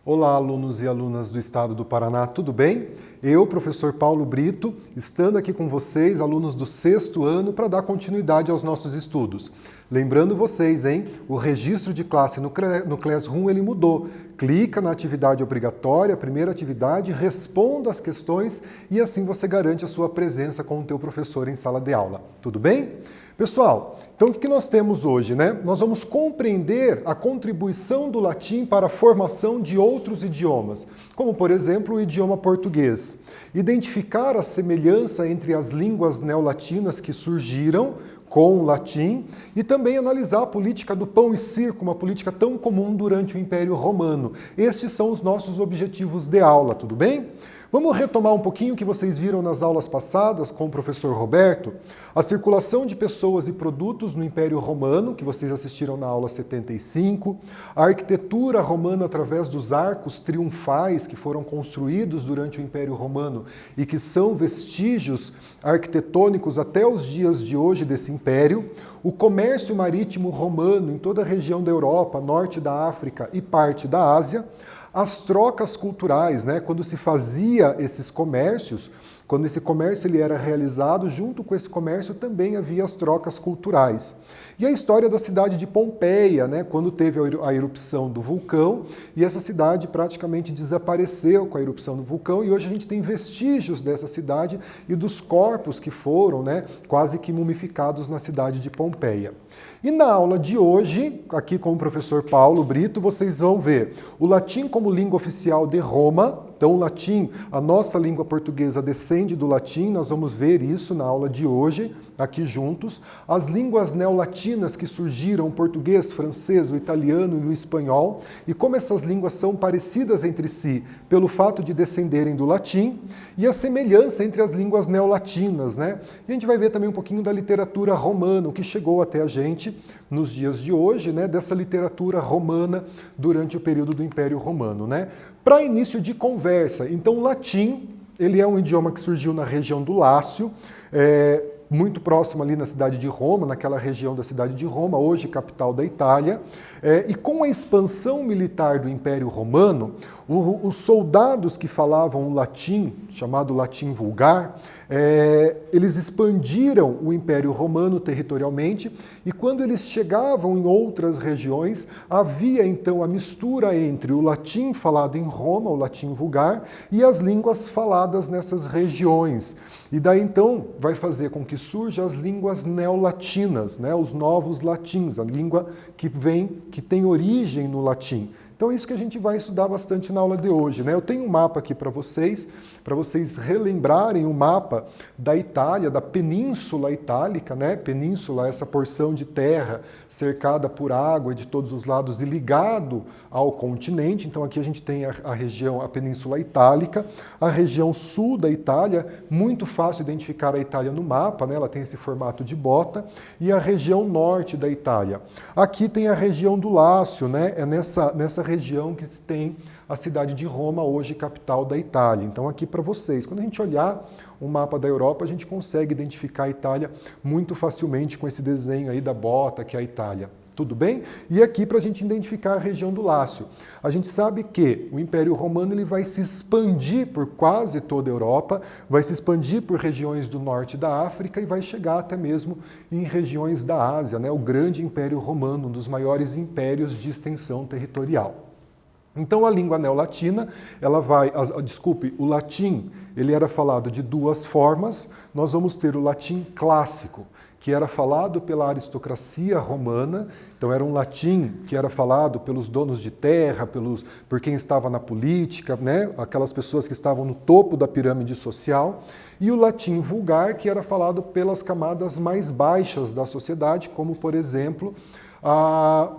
Olá, alunos e alunas do Estado do Paraná, tudo bem? Eu, professor Paulo Brito, estando aqui com vocês, alunos do 6º ano, para dar continuidade aos nossos estudos. Lembrando vocês, o registro de classe no Classroom ele mudou. Clica na atividade obrigatória, primeira atividade, responda as questões e assim você garante a sua presença com o teu professor em sala de aula. Tudo bem? Pessoal, então o que nós temos hoje, Nós vamos compreender a contribuição do latim para a formação de outros idiomas, como por exemplo o idioma português. Identificar a semelhança entre as línguas neolatinas que surgiram com o latim e também analisar a política do pão e circo, uma política tão comum durante o Império Romano. Estes são os nossos objetivos de aula, tudo bem? Vamos retomar um pouquinho o que vocês viram nas aulas passadas com o professor Roberto, a circulação de pessoas e produtos no Império Romano, que vocês assistiram na aula 75, a arquitetura romana através dos arcos triunfais que foram construídos durante o Império Romano e que são vestígios arquitetônicos até os dias de hoje desse império, o comércio marítimo romano em toda a região da Europa, norte da África e parte da Ásia, as trocas culturais, quando se fazia esses comércios, quando esse comércio ele era realizado, junto com esse comércio também havia as trocas culturais. E a história da cidade de Pompeia, quando teve a erupção do vulcão, e essa cidade praticamente desapareceu com a erupção do vulcão, e hoje a gente tem vestígios dessa cidade e dos corpos que foram quase que mumificados na cidade de Pompeia. E na aula de hoje, aqui com o professor Paulo Brito, vocês vão ver o latim como língua oficial de Roma. Então, o latim, a nossa língua portuguesa descende do latim, nós vamos ver isso na aula de hoje, aqui juntos. As línguas neolatinas que surgiram, o português, francês, o italiano e o espanhol, e como essas línguas são parecidas entre si pelo fato de descenderem do latim, e a semelhança entre as línguas neolatinas, E a gente vai ver também um pouquinho da literatura romana, o que chegou até a gente nos dias de hoje, dessa literatura romana durante o período do Império Romano, Para início de conversa, então o latim, ele é um idioma que surgiu na região do Lácio, muito próximo ali na cidade de Roma, naquela região da cidade de Roma, hoje capital da Itália, e com a expansão militar do Império Romano, os soldados que falavam o latim, chamado latim vulgar, eles expandiram o Império Romano territorialmente e quando eles chegavam em outras regiões, havia então a mistura entre o latim falado em Roma, o latim vulgar, e as línguas faladas nessas regiões. E daí então vai fazer com que surjam as línguas neolatinas, os novos latins, a língua que tem origem no latim. Então é isso que a gente vai estudar bastante na aula de hoje. Eu tenho um mapa aqui para vocês relembrarem o mapa da Itália, da Península Itálica, Península, essa porção de terra cercada por água de todos os lados e ligado ao continente. Então aqui a gente tem a região, a Península Itálica, a região sul da Itália, muito fácil identificar a Itália no mapa, ela tem esse formato de bota, e a região norte da Itália. Aqui tem a região do Lácio, é nessa região que tem a cidade de Roma, hoje capital da Itália. Então aqui para vocês, quando a gente olhar o mapa da Europa, a gente consegue identificar a Itália muito facilmente com esse desenho aí da bota, que é a Itália. Tudo bem? E aqui para a gente identificar a região do Lácio. A gente sabe que o Império Romano ele vai se expandir por quase toda a Europa, vai se expandir por regiões do norte da África e vai chegar até mesmo em regiões da Ásia, o grande Império Romano, um dos maiores impérios de extensão territorial. Então a língua neolatina, o latim, ele era falado de duas formas. Nós vamos ter o latim clássico, que era falado pela aristocracia romana, então era um latim que era falado pelos donos de terra, por quem estava na política, aquelas pessoas que estavam no topo da pirâmide social, e o latim vulgar, que era falado pelas camadas mais baixas da sociedade, como por exemplo,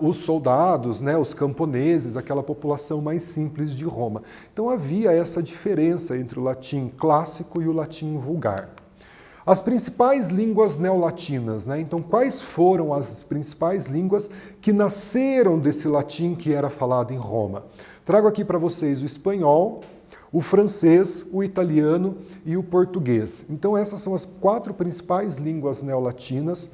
os soldados, os camponeses, aquela população mais simples de Roma. Então havia essa diferença entre o latim clássico e o latim vulgar. As principais línguas neolatinas, então quais foram as principais línguas que nasceram desse latim que era falado em Roma? Trago aqui para vocês o espanhol, o francês, o italiano e o português. Então essas são as 4 principais línguas neolatinas.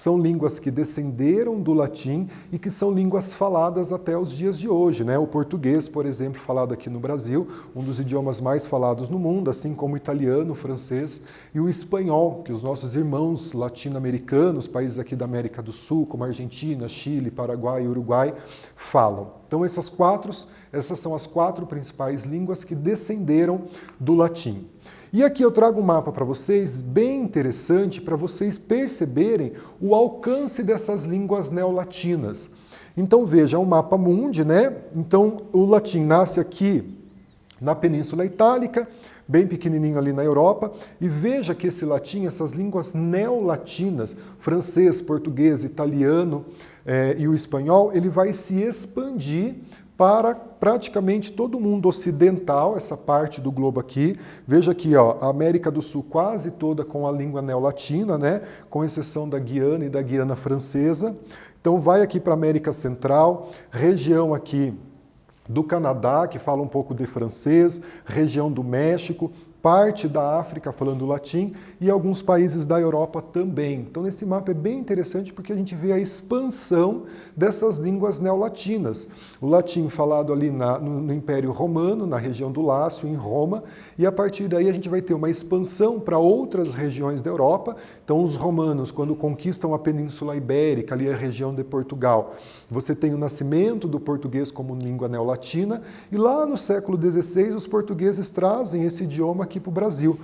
são línguas que descenderam do latim e que são línguas faladas até os dias de hoje, né? O português, por exemplo, falado aqui no Brasil, um dos idiomas mais falados no mundo, assim como o italiano, o francês e o espanhol, que os nossos irmãos latino-americanos, países aqui da América do Sul, como Argentina, Chile, Paraguai e Uruguai, falam. Então essas são as 4 principais línguas que descenderam do latim. E aqui eu trago um mapa para vocês bem interessante para vocês perceberem o alcance dessas línguas neolatinas. Então veja, é um mapa mundi, né? Então o latim nasce aqui na Península Itálica, bem pequenininho ali na Europa, e veja que esse latim, essas línguas neolatinas, francês, português, italiano e o espanhol, ele vai se expandir para praticamente todo o mundo ocidental, essa parte do globo aqui. Veja aqui, ó, a América do Sul quase toda com a língua neolatina, né? Com exceção da Guiana e da Guiana Francesa. Então vai aqui para a América Central, região aqui do Canadá, que fala um pouco de francês, região do México, parte da África falando latim e alguns países da Europa também. Então esse mapa é bem interessante porque a gente vê a expansão dessas línguas neolatinas. O latim falado ali no Império Romano, na região do Lácio, em Roma, e a partir daí a gente vai ter uma expansão para outras regiões da Europa. Então os romanos, quando conquistam a Península Ibérica, ali a região de Portugal, você tem o nascimento do português como língua neolatina, e lá no século XVI os portugueses trazem esse idioma aqui para o Brasil.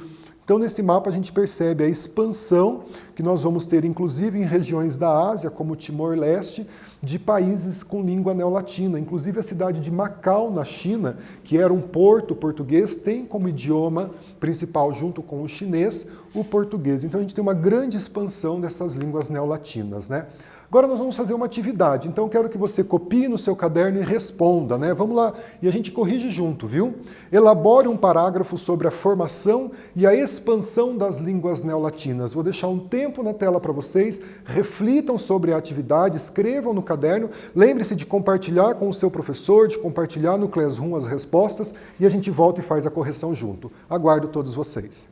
Então, nesse mapa, a gente percebe a expansão que nós vamos ter, inclusive em regiões da Ásia, como Timor-Leste, de países com língua neolatina. Inclusive, a cidade de Macau, na China, que era um porto português, tem como idioma principal, junto com o chinês, o português. Então, a gente tem uma grande expansão dessas línguas neolatinas, né? Agora nós vamos fazer uma atividade, então eu quero que você copie no seu caderno e responda, né? Vamos lá, e a gente corrige junto, viu? Elabore um parágrafo sobre a formação e a expansão das línguas neolatinas. Vou deixar um tempo na tela para vocês, reflitam sobre a atividade, escrevam no caderno, lembre-se de compartilhar com o seu professor, de compartilhar no Classroom as respostas e a gente volta e faz a correção junto. Aguardo todos vocês.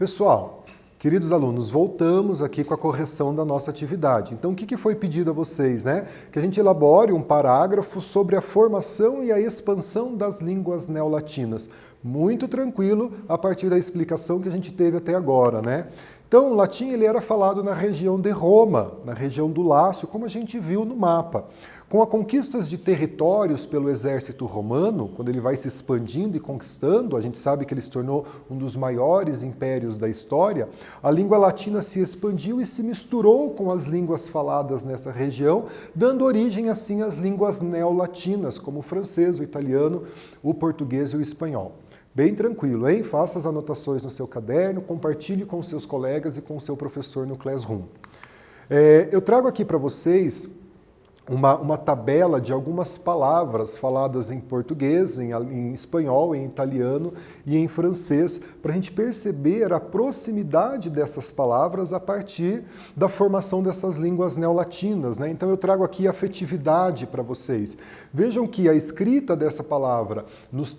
Pessoal, queridos alunos, voltamos aqui com a correção da nossa atividade. Então, o que foi pedido a vocês, né? Que a gente elabore um parágrafo sobre a formação e a expansão das línguas neolatinas. Muito tranquilo a partir da explicação que a gente teve até agora, né? Então, o latim ele era falado na região de Roma, na região do Lácio, como a gente viu no mapa. Com as conquistas de territórios pelo exército romano, quando ele vai se expandindo e conquistando, a gente sabe que ele se tornou um dos maiores impérios da história, a língua latina se expandiu e se misturou com as línguas faladas nessa região, dando origem assim às línguas neolatinas, como o francês, o italiano, o português e o espanhol. Bem tranquilo, hein? Faça as anotações no seu caderno, compartilhe com seus colegas e com o seu professor no Classroom. Eu trago aqui para vocês uma tabela de algumas palavras faladas em português, em espanhol, em italiano e em francês, para a gente perceber a proximidade dessas palavras a partir da formação dessas línguas neolatinas, né? Então eu trago aqui afetividade para vocês. Vejam que a escrita dessa palavra nos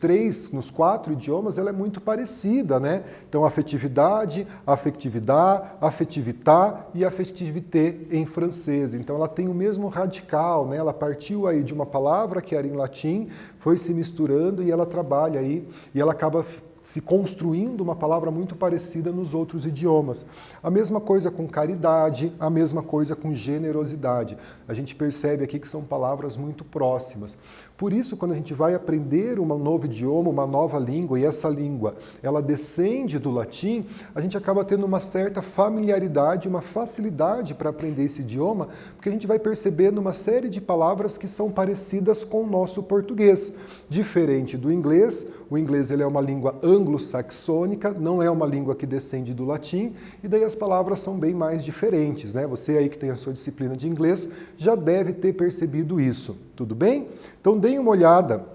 4 idiomas, ela é muito parecida, né? Então afetividade, afectividade, afetività e affectivité em francês. Então ela tem o mesmo radical, né? Ela partiu aí de uma palavra que era em latim, foi se misturando e ela trabalha aí, e ela acaba se construindo uma palavra muito parecida nos outros idiomas. A mesma coisa com caridade, a mesma coisa com generosidade. A gente percebe aqui que são palavras muito próximas. Por isso, quando a gente vai aprender um novo idioma, uma nova língua, e essa língua ela descende do latim, a gente acaba tendo uma certa familiaridade, uma facilidade para aprender esse idioma, porque a gente vai percebendo uma série de palavras que são parecidas com o nosso português. Diferente do inglês, o inglês ele é uma língua anglo-saxônica, não é uma língua que descende do latim, e daí as palavras são bem mais diferentes, né? Você aí que tem a sua disciplina de inglês já deve ter percebido isso, tudo bem? Então deem uma olhada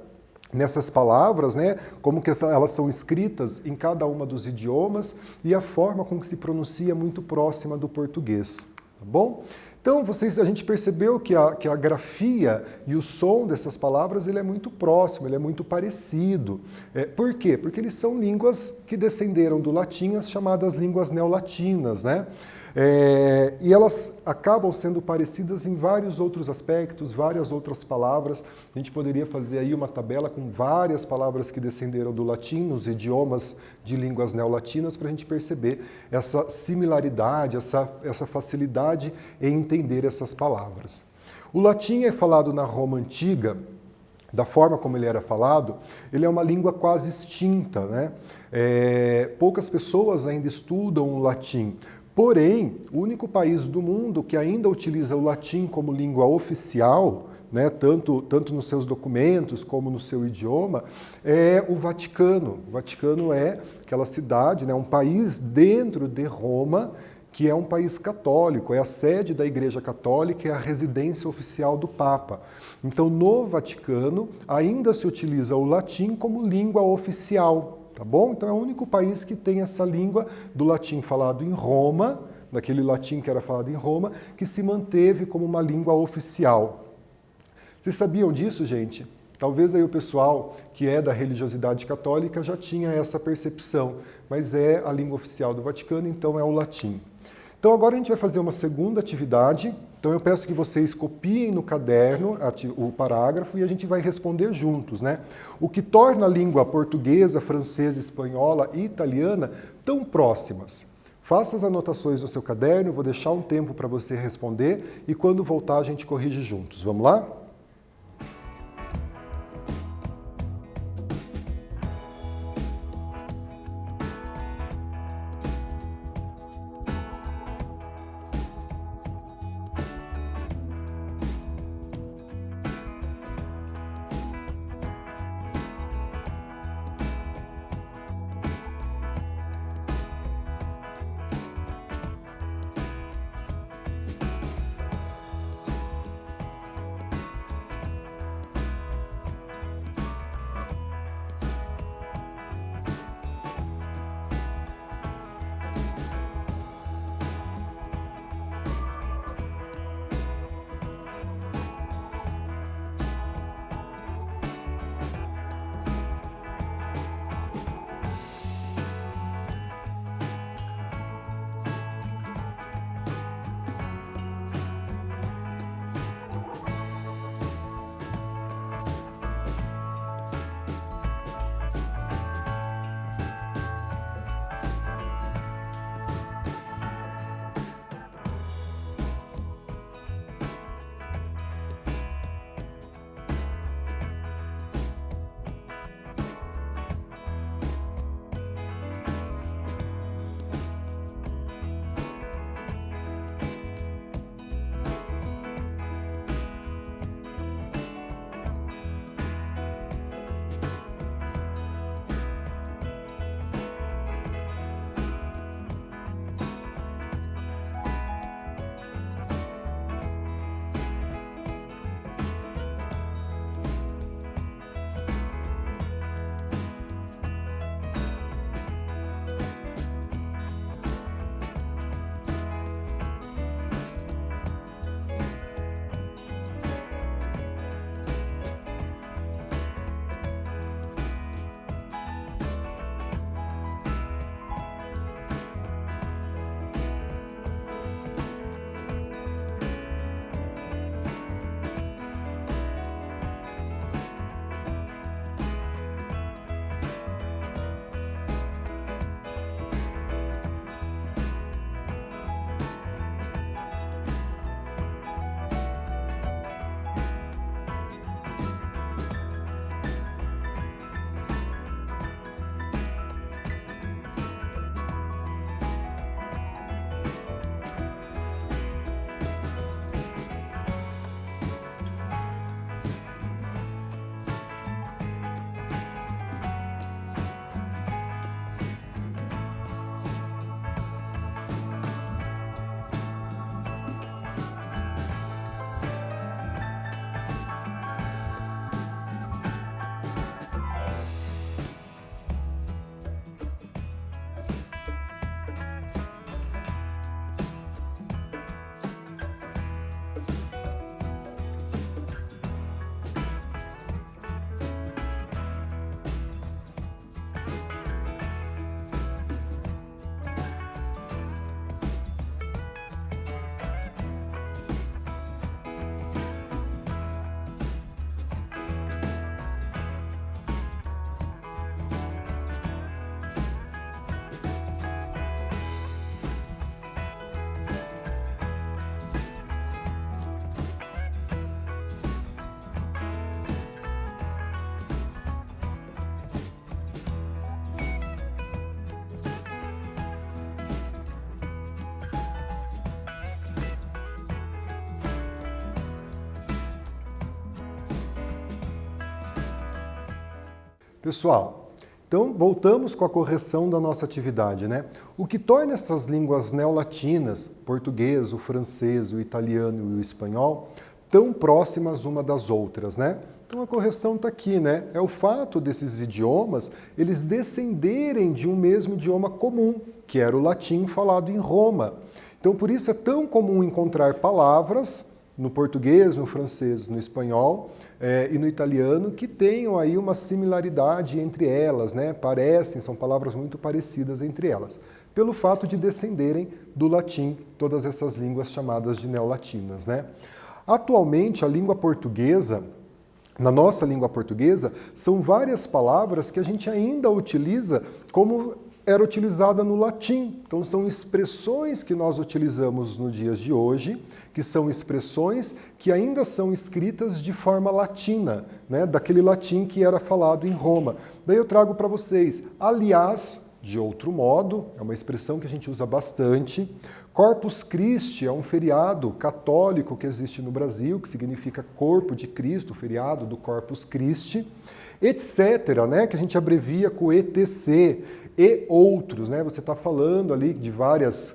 nessas palavras, né? Como que elas são escritas em cada uma dos idiomas e a forma com que se pronuncia é muito próxima do português, tá bom? Então, a gente percebeu que a grafia e o som dessas palavras ele é muito próximo, ele é muito parecido. Por quê? Porque eles são línguas que descenderam do latim, as chamadas línguas neolatinas, né? E elas acabam sendo parecidas em vários outros aspectos, várias outras palavras. A gente poderia fazer aí uma tabela com várias palavras que descenderam do latim, nos idiomas de línguas neolatinas, para a gente perceber essa similaridade, essa facilidade em entender essas palavras. O latim é falado na Roma Antiga, da forma como ele era falado, ele é uma língua quase extinta, né? Poucas pessoas ainda estudam o latim. Porém, o único país do mundo que ainda utiliza o latim como língua oficial, né, tanto nos seus documentos como no seu idioma, é o Vaticano. O Vaticano é aquela cidade, né, um país dentro de Roma, que é um país católico, é a sede da Igreja Católica, é a residência oficial do Papa. Então, no Vaticano, ainda se utiliza o latim como língua oficial. Tá bom? Então é o único país que tem essa língua do latim falado em Roma, daquele latim que era falado em Roma, que se manteve como uma língua oficial. Vocês sabiam disso, gente? Talvez aí o pessoal que é da religiosidade católica já tinha essa percepção, mas é a língua oficial do Vaticano, então é o latim. Então agora a gente vai fazer uma segunda atividade. Então eu peço que vocês copiem no caderno o parágrafo e a gente vai responder juntos, né? O que torna a língua portuguesa, francesa, espanhola e italiana tão próximas? Faça as anotações no seu caderno, vou deixar um tempo para você responder e quando voltar a gente corrige juntos. Vamos lá? Pessoal, então voltamos com a correção da nossa atividade, né? O que torna essas línguas neolatinas, português, o francês, o italiano e o espanhol, tão próximas uma das outras, né? Então a correção está aqui, né? É o fato desses idiomas, eles descenderem de um mesmo idioma comum, que era o latim falado em Roma. Então por isso é tão comum encontrar palavras no português, no francês, no espanhol e no italiano que tenham aí uma similaridade entre elas, né? Parecem, são palavras muito parecidas entre elas, pelo fato de descenderem do latim, todas essas línguas chamadas de neolatinas, né? Atualmente, a língua portuguesa, na nossa língua portuguesa, são várias palavras que a gente ainda utiliza como era utilizada no latim. Então, são expressões que nós utilizamos nos dias de hoje, que são expressões que ainda são escritas de forma latina, né? Daquele latim que era falado em Roma. Daí eu trago para vocês, aliás, de outro modo, é uma expressão que a gente usa bastante. Corpus Christi é um feriado católico que existe no Brasil, que significa Corpo de Cristo, feriado do Corpus Christi, etc., né, que a gente abrevia com ETC, e outros, né? Você está falando ali de várias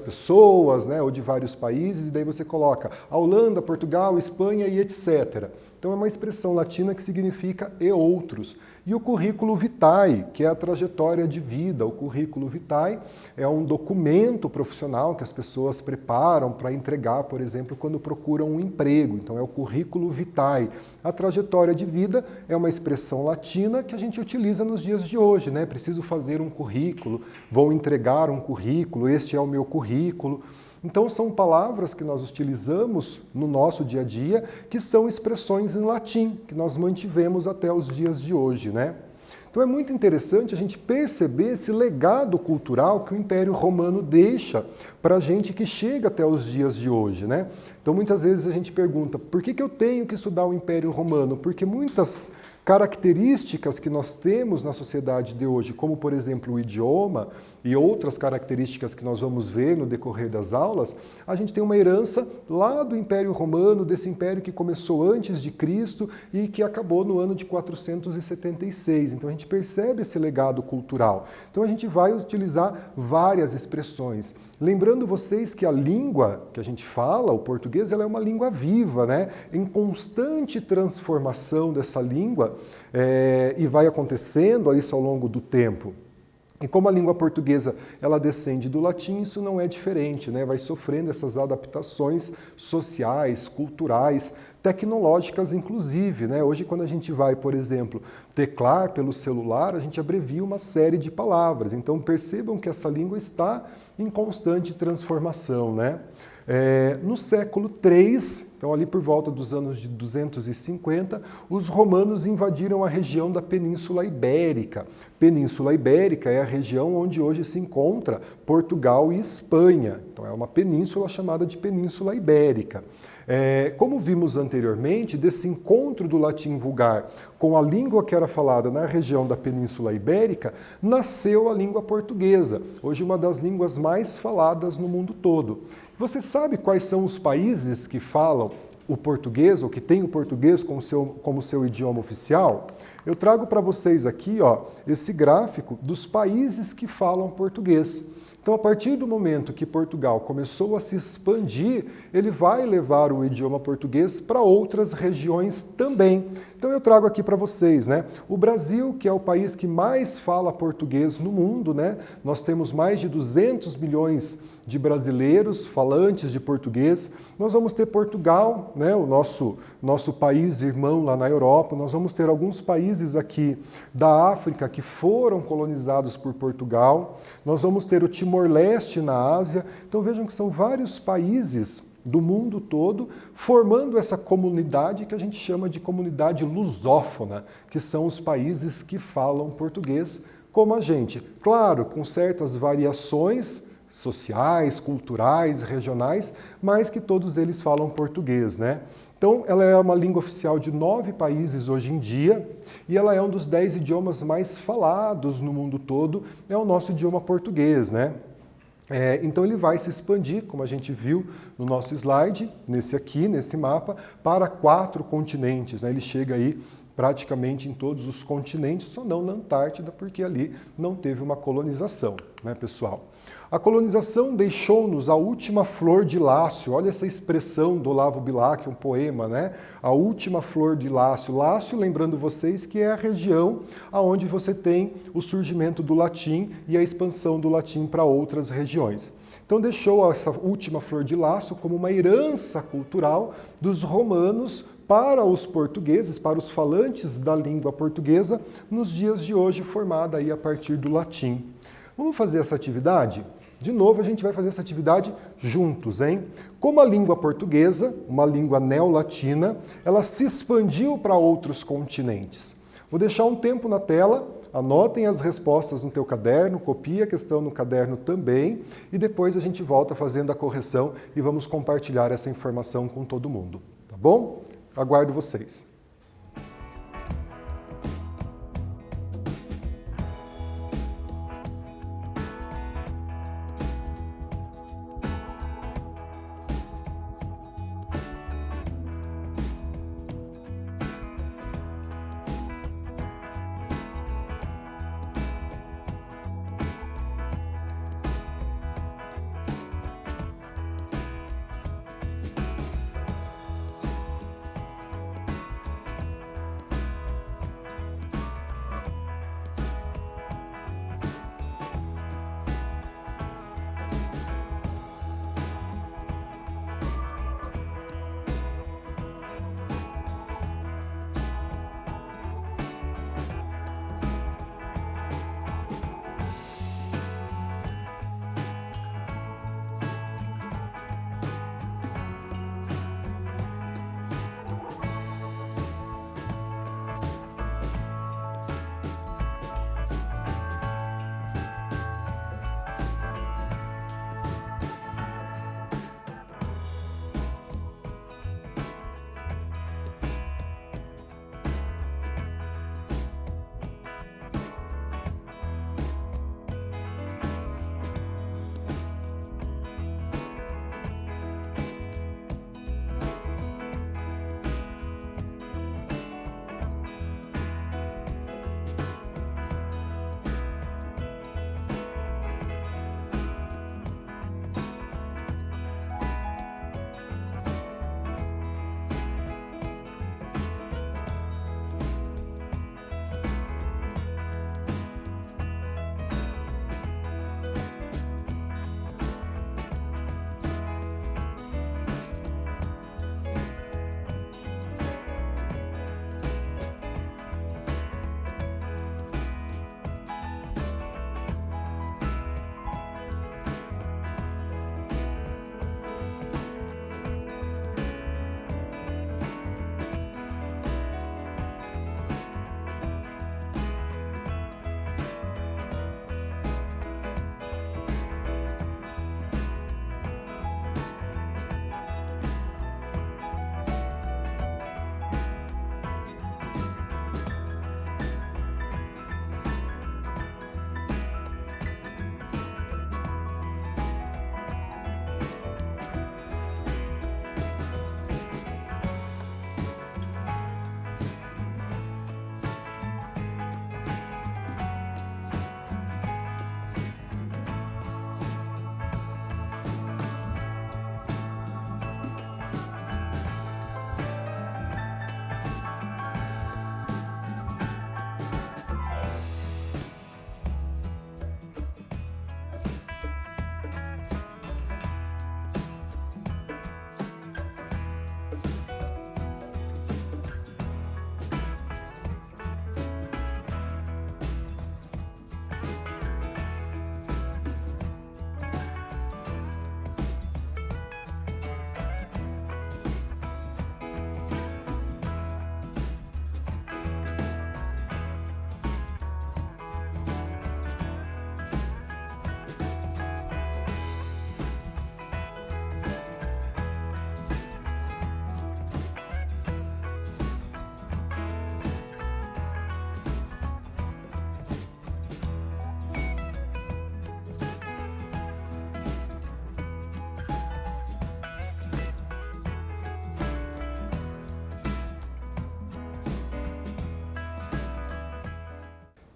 pessoas, né, ou de vários países, e daí você coloca a Holanda, Portugal, Espanha e etc. Então é uma expressão latina que significa e outros. E o currículo vitae, que é a trajetória de vida. O currículo vitae é um documento profissional que as pessoas preparam para entregar, por exemplo, quando procuram um emprego. Então é o currículo vitae. A trajetória de vida é uma expressão latina que a gente utiliza nos dias de hoje, né? Preciso fazer um currículo, vou entregar um currículo, este é o meu currículo. Então são palavras que nós utilizamos no nosso dia a dia, que são expressões em latim, que nós mantivemos até os dias de hoje, né? Então é muito interessante a gente perceber esse legado cultural que o Império Romano deixa para a gente que chega até os dias de hoje, né? Então muitas vezes a gente pergunta, por que eu tenho que estudar o Império Romano? Porque muitas características que nós temos na sociedade de hoje, como por exemplo o idioma e outras características que nós vamos ver no decorrer das aulas, a gente tem uma herança lá do Império Romano, desse império que começou antes de Cristo e que acabou no ano de 476. Então a gente percebe esse legado cultural. Então a gente vai utilizar várias expressões. Lembrando vocês que a língua que a gente fala, o português, ela é uma língua viva, né? Em constante transformação dessa língua e vai acontecendo isso ao longo do tempo. E como a língua portuguesa ela descende do latim, isso não é diferente, né? Vai sofrendo essas adaptações sociais, culturais, tecnológicas inclusive, né? Hoje quando a gente vai, por exemplo, teclar pelo celular, a gente abrevia uma série de palavras. Então percebam que essa língua está em constante transformação, né? No século III, então ali por volta dos anos de 250, os romanos invadiram a região da Península Ibérica. Península Ibérica é a região onde hoje se encontra Portugal e Espanha. Então é uma península chamada de Península Ibérica. Como vimos anteriormente, desse encontro do latim vulgar com a língua que era falada na região da Península Ibérica, nasceu a língua portuguesa, hoje uma das línguas mais faladas no mundo todo. Você sabe quais são os países que falam o português, ou que têm o português como seu idioma oficial? Eu trago para vocês aqui, ó, esse gráfico dos países que falam português. Então, a partir do momento que Portugal começou a se expandir, ele vai levar o idioma português para outras regiões também. Então, eu trago aqui para vocês, né? O Brasil, que é o país que mais fala português no mundo, né? Nós temos mais de 200 milhões de brasileiros falantes de português. Nós vamos ter Portugal, né, o nosso país irmão lá na Europa. Nós vamos ter alguns países aqui da África que foram colonizados por Portugal. Nós vamos ter o Timor-Leste na Ásia. Então vejam que são vários países do mundo todo formando essa comunidade que a gente chama de comunidade lusófona, que são os países que falam português como a gente. Claro, com certas variações sociais, culturais, regionais, mas que todos eles falam português, né? Então, ela é uma língua oficial de 9 países hoje em dia e ela é um dos 10 idiomas mais falados no mundo todo, é o nosso idioma português, né? Então ele vai se expandir, como a gente viu no nosso slide, nesse mapa, para 4 continentes, né? Ele chega aí praticamente em todos os continentes, só não na Antártida, porque ali não teve uma colonização, né, pessoal? A colonização deixou-nos a última flor de Lácio. Olha essa expressão do Olavo Bilac, um poema, né? A última flor de Lácio. Lácio, lembrando vocês, que é a região onde você tem o surgimento do latim e a expansão do latim para outras regiões. Então deixou essa última flor de Lácio como uma herança cultural dos romanos para os portugueses, para os falantes da língua portuguesa, nos dias de hoje, formada aí a partir do latim. Vamos fazer essa atividade? De novo, a gente vai fazer essa atividade juntos, hein? Como a língua portuguesa, uma língua neolatina, ela se expandiu para outros continentes. Vou deixar um tempo na tela, anotem as respostas no teu caderno, copie a questão no caderno também, e depois a gente volta fazendo a correção e vamos compartilhar essa informação com todo mundo, tá bom? Aguardo vocês.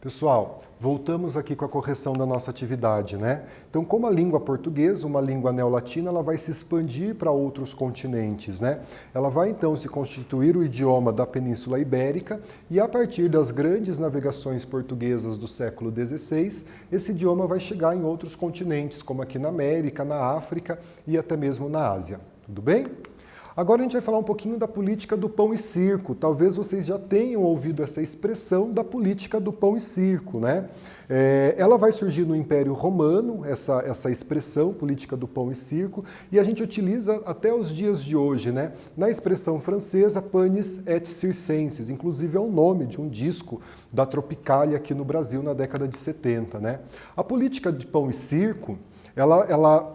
Pessoal, voltamos aqui com a correção da nossa atividade, né? Então, como a língua portuguesa, uma língua neolatina, ela vai se expandir para outros continentes, né? Ela vai então se constituir o idioma da Península Ibérica e a partir das grandes navegações portuguesas do século XVI, esse idioma vai chegar em outros continentes, como aqui na América, na África e até mesmo na Ásia. Tudo bem? Agora a gente vai falar um pouquinho da política do pão e circo. Talvez vocês já tenham ouvido essa expressão da política do pão e circo, né? Ela vai surgir no Império Romano, essa expressão, política do pão e circo, e a gente utiliza até os dias de hoje, né? Na expressão francesa, panis et circenses, inclusive é o nome de um disco da Tropicália aqui no Brasil na década de 70, né? A política de pão e circo,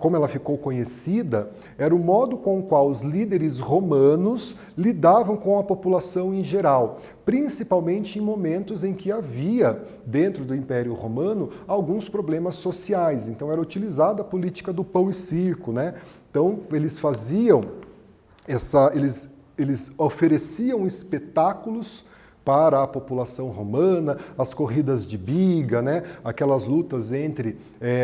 como ela ficou conhecida, era o modo com o qual os líderes romanos lidavam com a população em geral, principalmente em momentos em que havia, dentro do Império Romano, alguns problemas sociais. Então era utilizada a política do pão e circo, né? Então eles faziam eles ofereciam espetáculos para a população romana, as corridas de biga, né? Aquelas lutas entre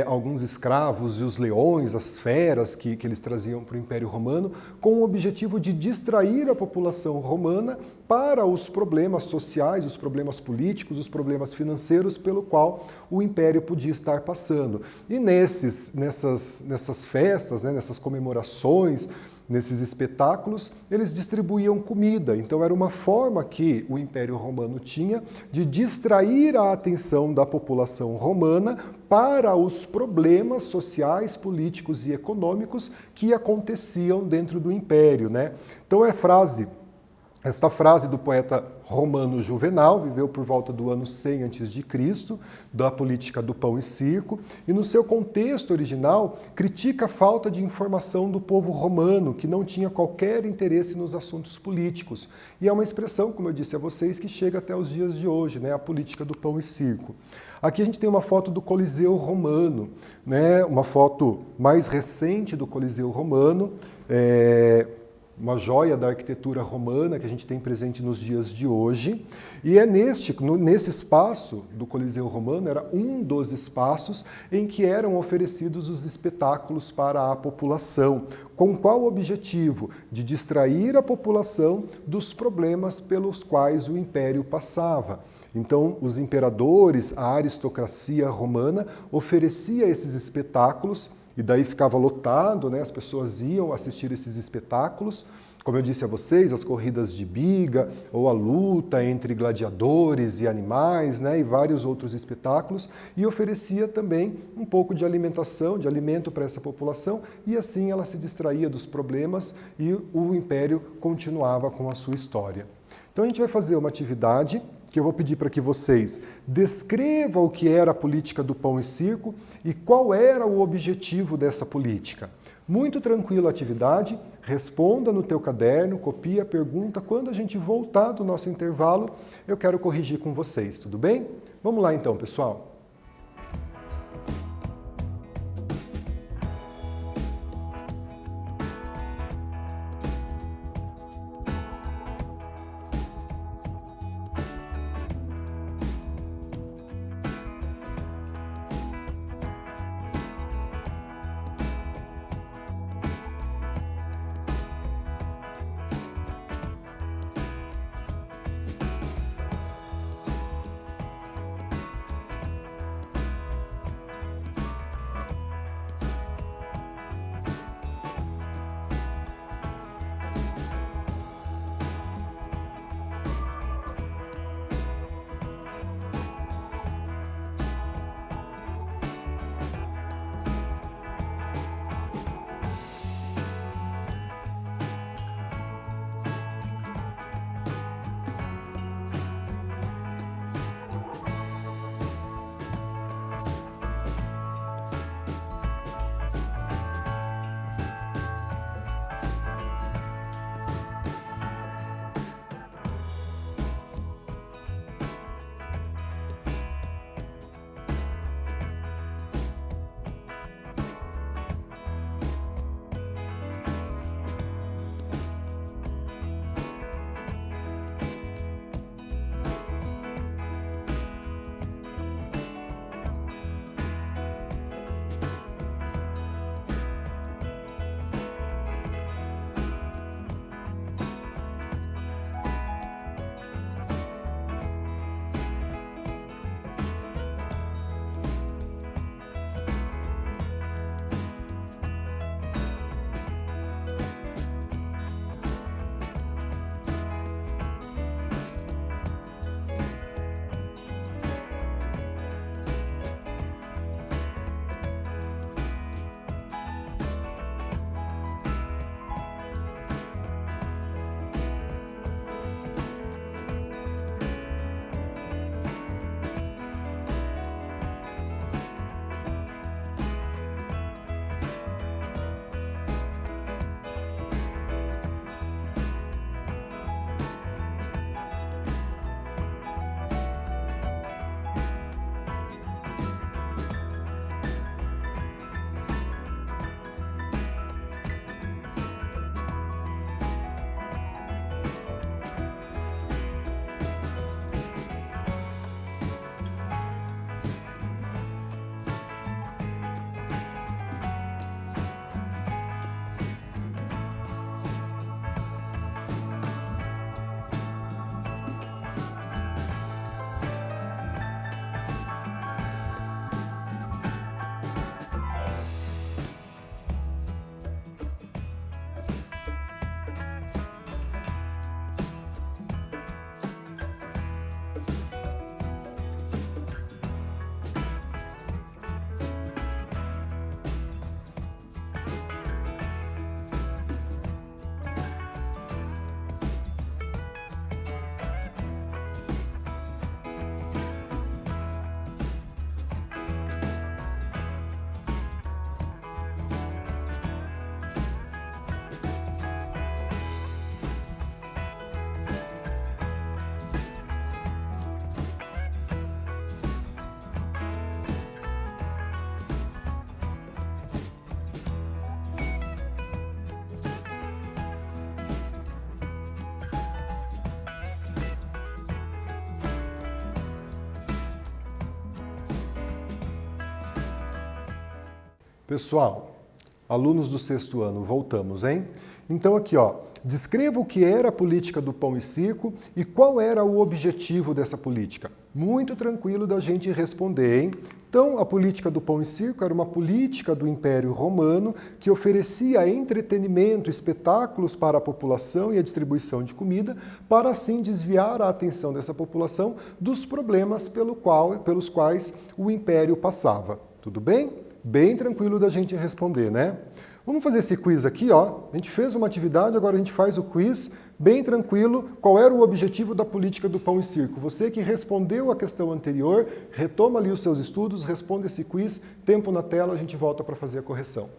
alguns escravos e os leões, as feras que eles traziam para o Império Romano, com o objetivo de distrair a população romana para os problemas sociais, os problemas políticos, os problemas financeiros pelo qual o Império podia estar passando. E nessas festas, né? Nessas comemorações, nesses espetáculos, eles distribuíam comida. Então era uma forma que o Império Romano tinha de distrair a atenção da população romana para os problemas sociais, políticos e econômicos que aconteciam dentro do Império, né? Então esta frase do poeta romano Juvenal, viveu por volta do ano 100 a.C., da política do pão e circo, e no seu contexto original critica a falta de informação do povo romano, que não tinha qualquer interesse nos assuntos políticos. E é uma expressão, como eu disse a vocês, que chega até os dias de hoje, né? A política do pão e circo. Aqui a gente tem uma foto do Coliseu Romano, né? Uma foto mais recente do Coliseu Romano, uma joia da arquitetura romana que a gente tem presente nos dias de hoje. E é nesse espaço do Coliseu Romano, era um dos espaços em que eram oferecidos os espetáculos para a população. Com qual objetivo? De distrair a população dos problemas pelos quais o Império passava. Então, os imperadores, a aristocracia romana, oferecia esses espetáculos. E daí ficava lotado, né? As pessoas iam assistir esses espetáculos. Como eu disse a vocês, as corridas de biga, ou a luta entre gladiadores e animais, né? E vários outros espetáculos. E oferecia também um pouco de alimentação, de alimento para essa população. E assim ela se distraía dos problemas e o Império continuava com a sua história. Então a gente vai fazer uma atividade que eu vou pedir para que vocês descrevam o que era a política do pão e circo e qual era o objetivo dessa política. Muito tranquila a atividade, responda no teu caderno, copie a pergunta. Quando a gente voltar do nosso intervalo, eu quero corrigir com vocês, tudo bem? Vamos lá então, pessoal. Pessoal, alunos do sexto ano, voltamos, hein? Então aqui, ó, descreva o que era a política do pão e circo e qual era o objetivo dessa política. Muito tranquilo da gente responder, hein? Então, a política do pão e circo era uma política do Império Romano que oferecia entretenimento, espetáculos para a população e a distribuição de comida, para assim desviar a atenção dessa população dos problemas pelos quais o Império passava. Tudo bem? Bem tranquilo da gente responder, né? Vamos fazer esse quiz aqui, ó. A gente fez uma atividade, agora a gente faz o quiz bem tranquilo. Qual era o objetivo da política do pão e circo? Você que respondeu a questão anterior, retoma ali os seus estudos, responde esse quiz, tempo na tela, a gente volta para fazer a correção.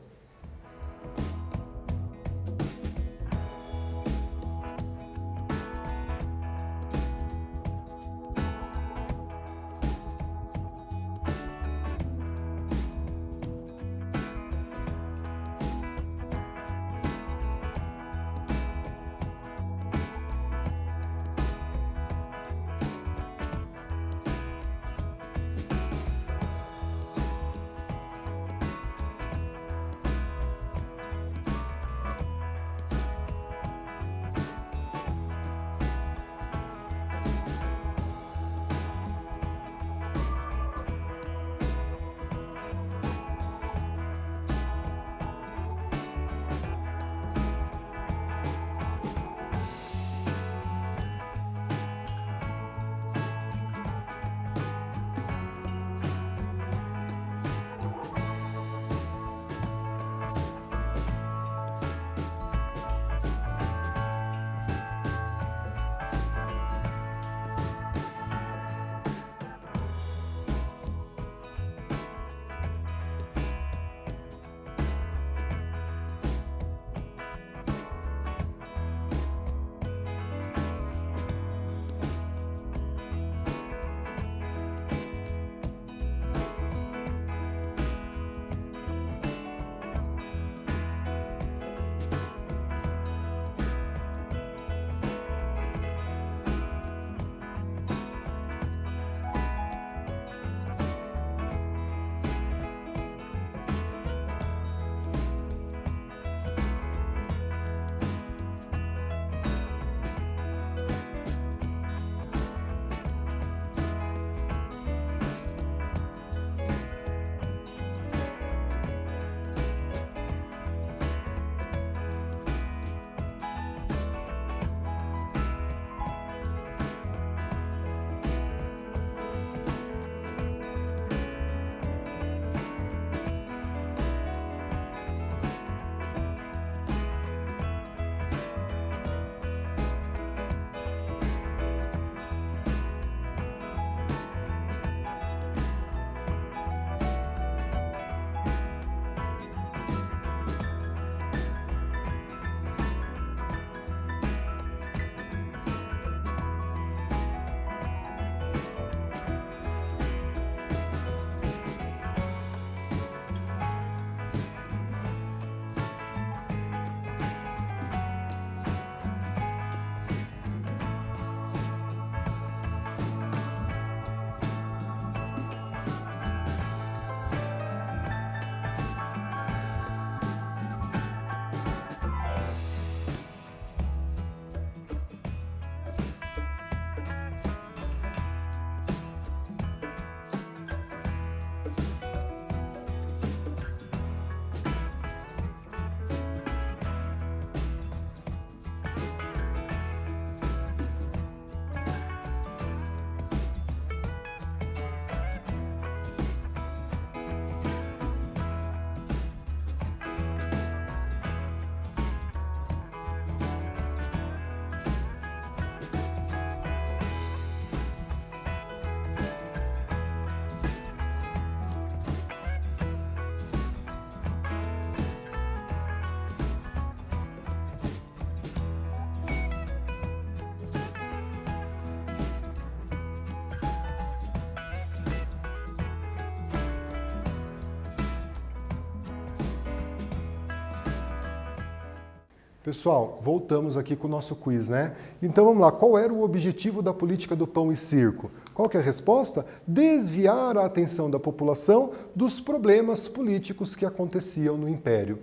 Pessoal, voltamos aqui com o nosso quiz, né? Então vamos lá, qual era o objetivo da política do pão e circo? Qual que é a resposta? Desviar a atenção da população dos problemas políticos que aconteciam no Império.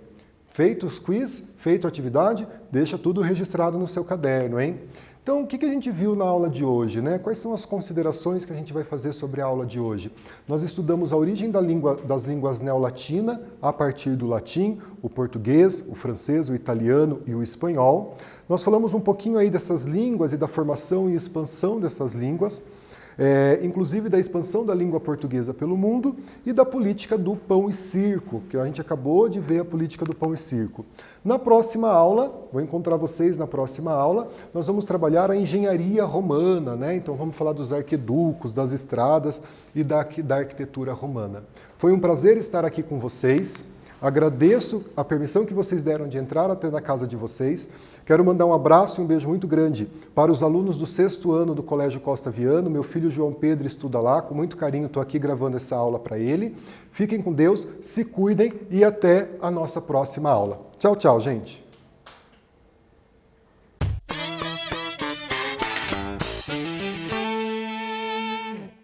Feito os quiz, feita a atividade, deixa tudo registrado no seu caderno, hein? Então, o que a gente viu na aula de hoje, né? Quais são as considerações que a gente vai fazer sobre a aula de hoje? Nós estudamos a origem das línguas neolatina a partir do latim, o português, o francês, o italiano e o espanhol. Nós falamos um pouquinho aí dessas línguas e da formação e expansão dessas línguas, inclusive da expansão da língua portuguesa pelo mundo e da política do pão e circo, que a gente acabou de ver a política do pão e circo. Na próxima aula, vou encontrar vocês na próxima aula, nós vamos trabalhar a engenharia romana, né? Então vamos falar dos arquiducos, das estradas e da arquitetura romana. Foi um prazer estar aqui com vocês. Agradeço a permissão que vocês deram de entrar até na casa de vocês. Quero mandar um abraço e um beijo muito grande para os alunos do 6º ano do Colégio Costa Viano. Meu filho João Pedro estuda lá, com muito carinho estou aqui gravando essa aula para ele. Fiquem com Deus, se cuidem e até a nossa próxima aula. Tchau, tchau, gente!